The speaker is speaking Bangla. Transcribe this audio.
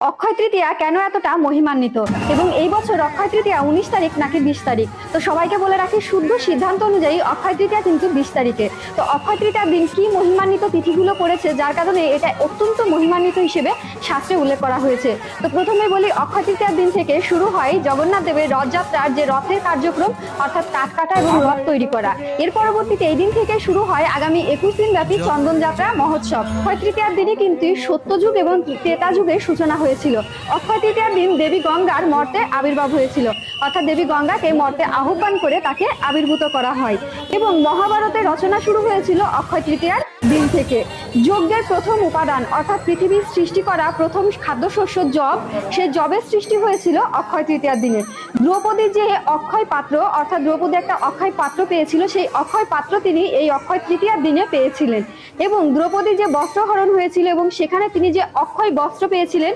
অক্ষয় তৃতীয়া কেন এতটা মহিমান্বিত এবং এই বছর অক্ষয় তৃতীয়া 19 তারিখ নাকি 20 তারিখ? তো সবাইকে বলে রাখি, শুদ্ধ সিদ্ধান্ত অনুযায়ী অক্ষয় তৃতীয়া কিন্তু 20 তারিখে। তো অক্ষয় তৃতীয়ার দিন কি মহিমান্বিত তিথিগুলো পড়েছে যার কারণে এটা অত্যন্ত মহিমান্বিত হিসেবে শাস্ত্রে উল্লেখ করা হয়েছে। তো প্রথমে বলি, অক্ষয় তৃতীয়ার দিন থেকে শুরু হয় জগন্নাথ দেবের রথযাত্রার যে রথের কার্যক্রম, অর্থাৎ কাঠ কাটা এবং রথ তৈরি করা। এর পরবর্তীতে এই দিন থেকে শুরু হয় আগামী 21 দিন ব্যাপী চন্দন যাত্রা মহোৎসব। অক্ষয় তৃতীয়ার দিনে কিন্তু সত্যযুগ এবং ত্রেতা যুগের সূচনা হয়েছিল। অক্ষয় তৃতীয়ার দিন দেবী গঙ্গার মর্তে আবির্ভাব হয়েছিল, অর্থাৎ দেবী গঙ্গাকে মর্তে আহ্বান করে তাকে আবির্ভূত করা হয় এবং মহাভারতের রচনা শুরু হয়েছিল অক্ষয় তৃতীয়ার দিন থেকে। যজ্ঞের প্রথম উপাদান অর্থাৎ পৃথিবীর সৃষ্টি করা প্রথম খাদ্যশস্য জব, সেই জবের সৃষ্টি হয়েছিল অক্ষয় তৃতীয়ার দিনে। দ্রৌপদী যে অক্ষয় পাত্র, অর্থাৎ দ্রৌপদী একটা অক্ষয় পাত্র পেয়েছিল, সেই অক্ষয় পাত্র তিনি এই অক্ষয় তৃতীয়ার দিনে পেয়েছিলেন। এবং দ্রৌপদী যে বস্ত্রহরণ হয়েছিল এবং সেখানে তিনি যে অক্ষয় বস্ত্র পেয়েছিলেন,